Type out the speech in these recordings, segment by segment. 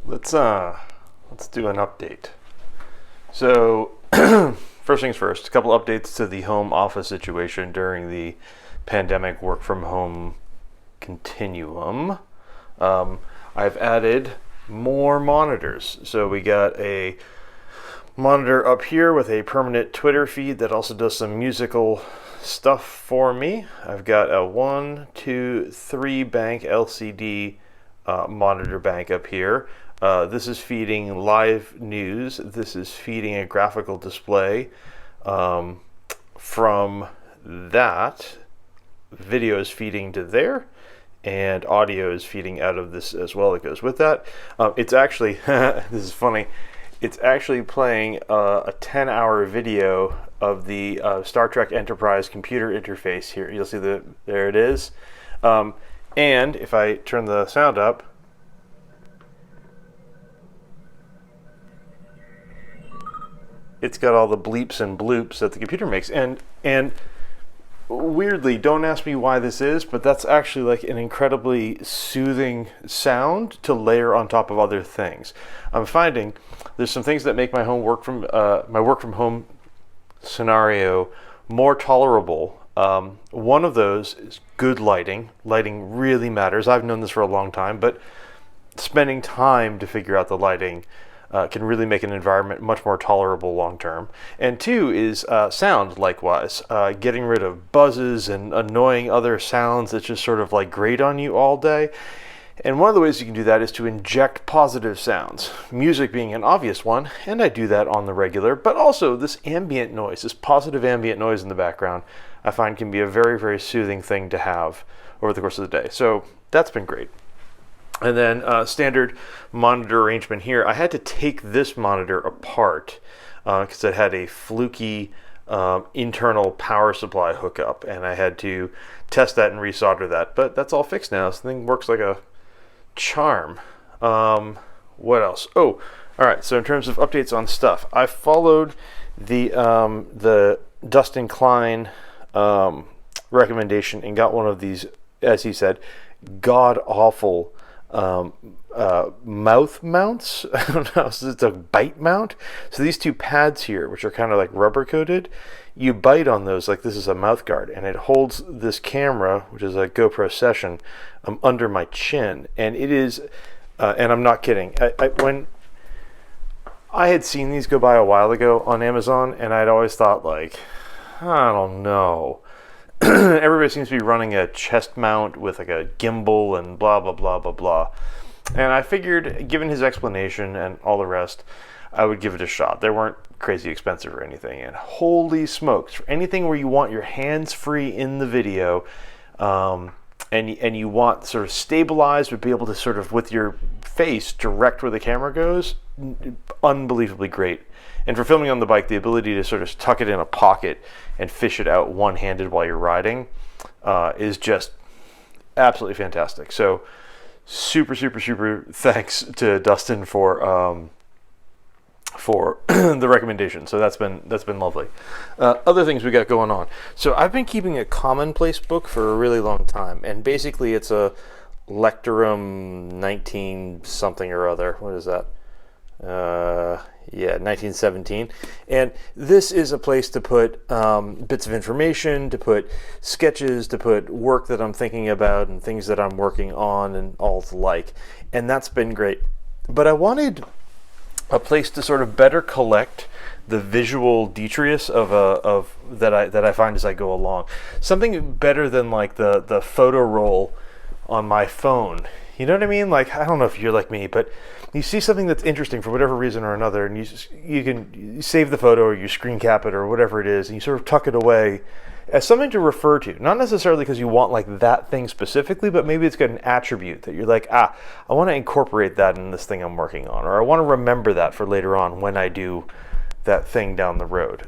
Let's do an update. So first things first, a couple updates to the home office situation during the pandemic work from home continuum. I've added more monitors. So we got a monitor up here with a permanent Twitter feed that also does some musical stuff for me. I've got a 1, 2, 3 bank LCD monitor bank up here. This is feeding live news. This is feeding a graphical display. From that, video is feeding to there, and audio is feeding out of this as well. It goes with that. It's actually, this is funny, it's actually playing a 10-hour video of the Star Trek Enterprise computer interface here. You'll see there it is. And if I turn the sound up, it's got all the bleeps and bloops that the computer makes. And weirdly, don't ask me why this is, but that's actually like an incredibly soothing sound to layer on top of other things. I'm finding there's some things that make my work from home scenario more tolerable. One of those is good lighting. Lighting really matters. I've known this for a long time, but spending time to figure out the lighting can really make an environment much more tolerable long term. And two is sound, likewise. Getting rid of buzzes and annoying other sounds that just sort of like grate on you all day. And one of the ways you can do that is to inject positive sounds, music being an obvious one, and I do that on the regular, but also this ambient noise, this positive ambient noise in the background, I find can be a very, very soothing thing to have over the course of the day. So that's been great. And then standard monitor arrangement here. I had to take this monitor apart because it had a fluky internal power supply hookup, and I had to test that and resolder that. But that's all fixed now. This thing works like a charm. What else? Oh, all right. So in terms of updates on stuff, I followed the Dustin Klein recommendation and got one of these, as he said, god awful mouth mounts. I don't know, so it's a bite mount. So these two pads here, which are kind of like rubber coated, you bite on those like this is a mouth guard, and it holds this camera, which is a GoPro Session, under my chin, and it is, and I'm not kidding. When I had seen these go by a while ago on Amazon, and I'd always thought like, I don't know. Everybody seems to be running a chest mount with like a gimbal and blah, blah, blah, blah, blah. And I figured, given his explanation and all the rest, I would give it a shot. They weren't crazy expensive or anything. And holy smokes, for anything where you want your hands free in the video, and you want sort of stabilized, but be able to sort of, with your face, direct where the camera goes, unbelievably great. And for filming on the bike, the ability to sort of tuck it in a pocket and fish it out one-handed while you're riding is just absolutely fantastic. So super, super, super thanks to Dustin for the recommendation. So that's been lovely. Other things we got going on. So I've been keeping a commonplace book for a really long time, and basically it's a Lecturum 19 something or other. What is that? 1917. And this is a place to put bits of information, to put sketches, to put work that I'm thinking about and things that I'm working on and all the like. And that's been great. But I wanted a place to sort of better collect the visual detritus of that I find as I go along. Something better than like the photo roll on my phone. You know what I mean? Like, I don't know if you're like me, but you see something that's interesting for whatever reason or another, and you can save the photo or you screen cap it or whatever it is, and you sort of tuck it away as something to refer to. Not necessarily because you want like that thing specifically, but maybe it's got an attribute that you're like, I want to incorporate that in this thing I'm working on, or I want to remember that for later on when I do that thing down the road.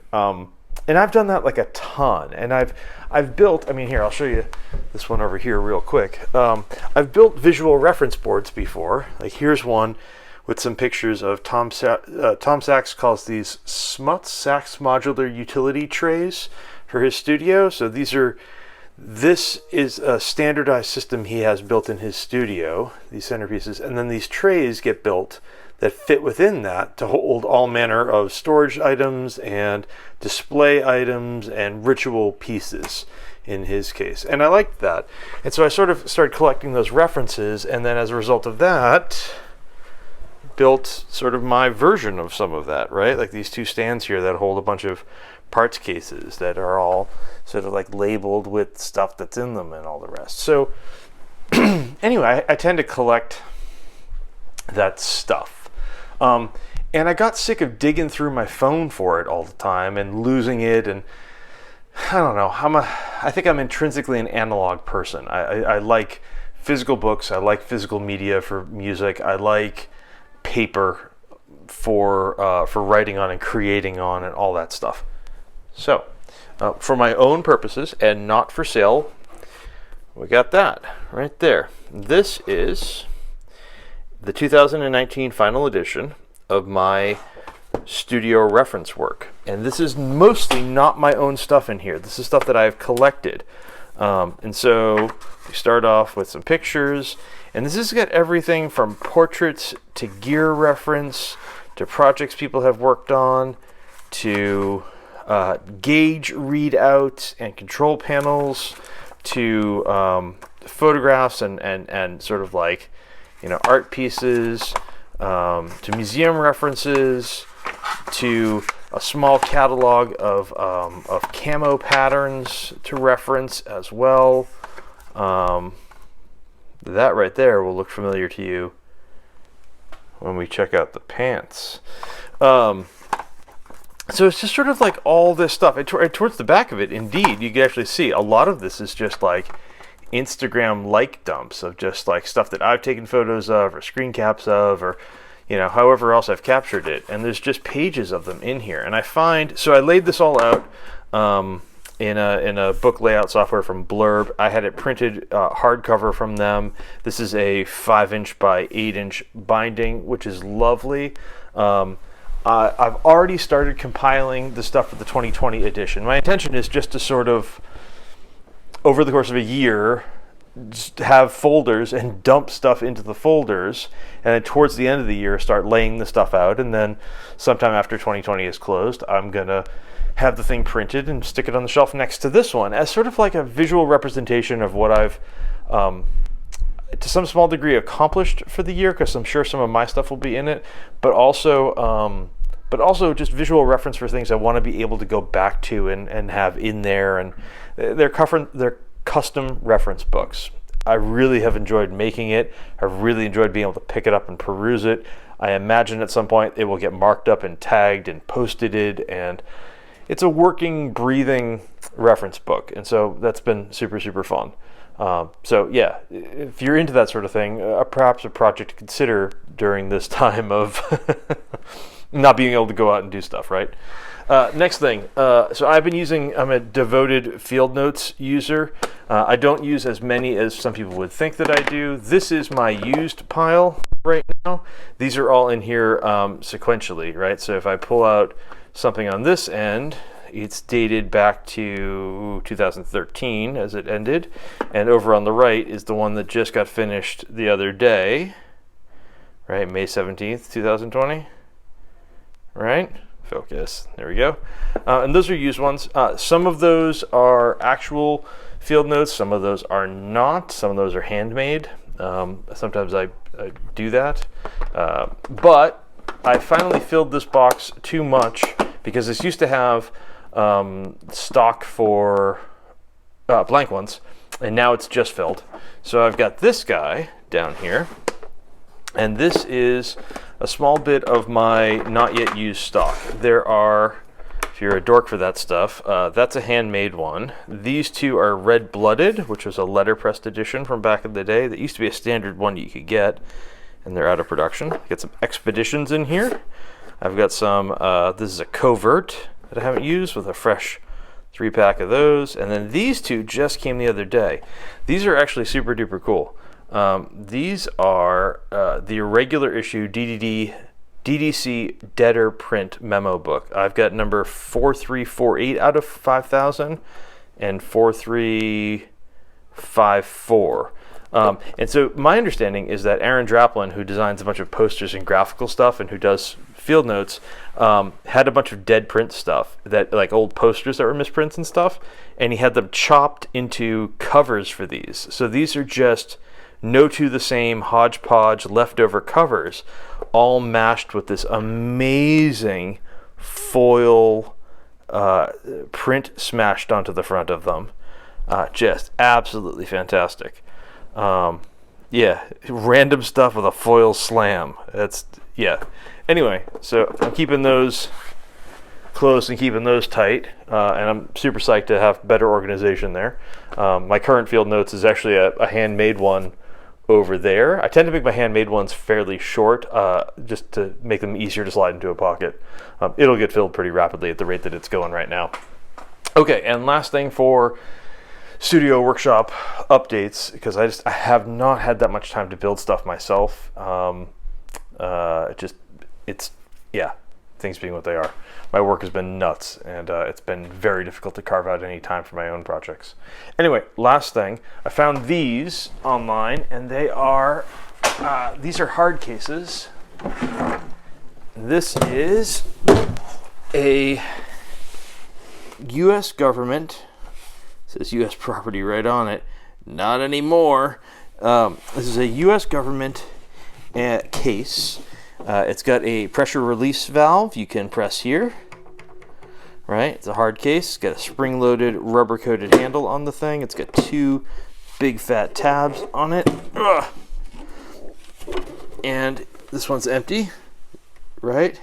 And I've done that like a ton, and I've built, I mean, here, I'll show you this one over here real quick. I've built visual reference boards before. Like here's one with some pictures of Tom Sachs calls these Smuts Sachs modular utility trays for his studio. So these are This is a standardized system he has built in his studio, these centerpieces, and then these trays get built that fit within that to hold all manner of storage items and display items and ritual pieces in his case. And I liked that. And so I sort of started collecting those references, and then as a result of that, built sort of my version of some of that, right? Like these two stands here that hold a bunch of parts cases that are all sort of like labeled with stuff that's in them and all the rest. So anyway, I tend to collect that stuff. And I got sick of digging through my phone for it all the time and losing it. And I don't know, I think I'm intrinsically an analog person. I like physical books. I like physical media for music. I like paper for writing on and creating on and all that stuff. So, for my own purposes and not for sale, we got that right there. This is the 2019 final edition of my studio reference work. And this is mostly not my own stuff in here. This is stuff that I've collected. And so we start off with some pictures. And this has got everything from portraits to gear reference to projects people have worked on to gauge readouts and control panels to photographs and sort of like, art pieces, to museum references, to a small catalog of camo patterns to reference as well. That right there will look familiar to you when we check out the pants. So it's just sort of like all this stuff. Towards the back of it, indeed, you can actually see a lot of this is just like Instagram like dumps of just like stuff that I've taken photos of or screen caps of or however else I've captured it. And there's just pages of them in here. And so I laid this all out in a book layout software from Blurb. I had it printed hardcover from them. This is a 5-inch by 8-inch binding, which is lovely. I've already started compiling the stuff for the 2020 edition. My intention is just to sort of, over the course of a year, just have folders and dump stuff into the folders, and then towards the end of the year start laying the stuff out, and then sometime after 2020 is closed, I'm going to have the thing printed and stick it on the shelf next to this one as sort of like a visual representation of what I've to some small degree accomplished for the year, because I'm sure some of my stuff will be in it, but also just visual reference for things I want to be able to go back to and have in there. And they're custom reference books. I really have enjoyed making it. I've really enjoyed being able to pick it up and peruse it. I imagine at some point it will get marked up and tagged and posted, and it's a working, breathing reference book. And so that's been super, super fun. So yeah, if you're into that sort of thing, perhaps a project to consider during this time of not being able to go out and do stuff, right? Next thing, so I'm a devoted Field Notes user. I don't use as many as some people would think that I do. This is my used pile right now. These are all in here sequentially, right? So if I pull out something on this end, it's dated back to 2013 as it ended, and over on the right is the one that just got finished the other day, right? May 17th, 2020, right? Focus, there we go. And those are used ones. Some of those are actual Field Notes, some of those are not, some of those are handmade. Sometimes I do that, but I finally filled this box too much because this used to have stock for blank ones, and now it's just filled. So I've got this guy down here, and this is a small bit of my not yet used stock. There are, if you're a dork for that stuff, that's a handmade one. These two are Red Blooded, which was a letterpressed edition from back in the day. That used to be a standard one you could get, and they're out of production. Got some Expeditions in here. I've got some, this is a Covert that I haven't used, with a fresh 3-pack of those. And then these two just came the other day. These are actually super duper cool. These are the irregular issue DDC Deader Print Memo Book. I've got number 4348 out of 5,000 and 43 5.4. And so my understanding is that Aaron Draplin, who designs a bunch of posters and graphical stuff and who does field notes, had a bunch of dead print stuff, that like old posters that were misprints and stuff, and he had them chopped into covers for these. So these are just no two the same hodgepodge leftover covers, all mashed with this amazing foil print smashed onto the front of them. Just absolutely fantastic. Yeah, random stuff with a foil slam. Yeah. Anyway, so I'm keeping those close and keeping those tight, and I'm super psyched to have better organization there. My current field notes is actually a handmade one over there. I tend to make my handmade ones fairly short, just to make them easier to slide into a pocket. It'll get filled pretty rapidly at the rate that it's going right now. Okay, and last thing for studio workshop updates, because I have not had that much time to build stuff myself. Things being what they are. My work has been nuts, and it's been very difficult to carve out any time for my own projects. Anyway, last thing, I found these online, and these are hard cases. This is a U.S. government, it says U.S. property right on it, not anymore. This is a U.S. government case. It's got a pressure release valve you can press here, right? It's a hard case. It's got a spring-loaded, rubber-coated handle on the thing. It's got two big fat tabs on it. Ugh. And this one's empty, right?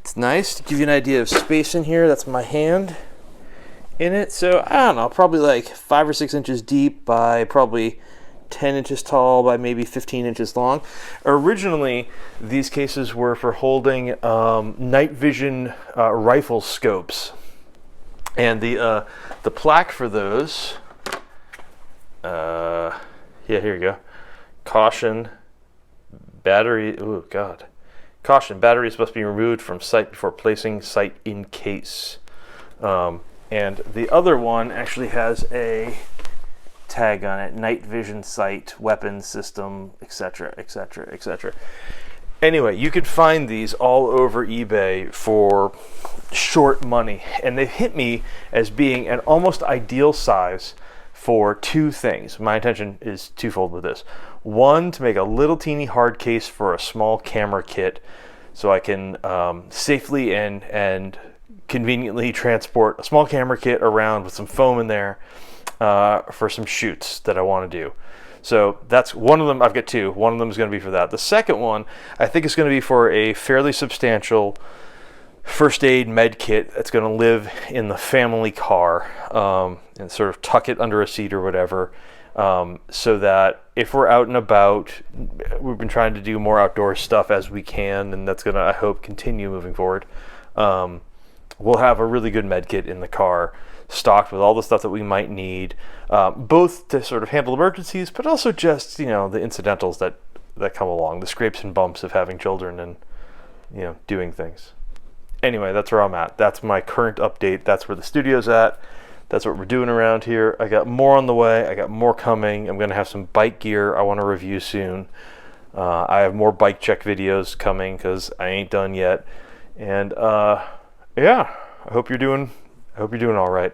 It's nice to give you an idea of space in here. That's my hand in it. So, I don't know, probably like 5 or 6 inches deep by probably 10 inches tall by maybe 15 inches long. Originally, these cases were for holding night vision rifle scopes, and the plaque for those. Yeah, here you go. Caution, battery. Oh God. Caution: batteries must be removed from sight before placing sight in case. And the other one actually has a tag on it: night vision sight, weapon system, etc., etc., etc. Anyway, you could find these all over eBay for short money, and they've hit me as being an almost ideal size for two things. My intention is twofold with this. One, to make a little teeny hard case for a small camera kit, so I can safely and conveniently transport a small camera kit around with some foam in there for some shoots that I want to do. So that's one of them. I've got two. One of them is going to be for that. The second one, I think, is going to be for a fairly substantial first aid med kit that's going to live in the family car, and sort of tuck it under a seat or whatever, so that if we're out and about, we've been trying to do more outdoor stuff as we can, and that's going to, I hope, continue moving forward. We'll have a really good med kit in the car, stocked with all the stuff that we might need, both to sort of handle emergencies, but also just, the incidentals that come along, the scrapes and bumps of having children and, doing things. Anyway, that's where I'm at. That's my current update. That's where the studio's at. That's what we're doing around here. I got more on the way. I got more coming. I'm going to have some bike gear I want to review soon. I have more bike check videos coming because I ain't done yet. And yeah, I hope you're doing all right.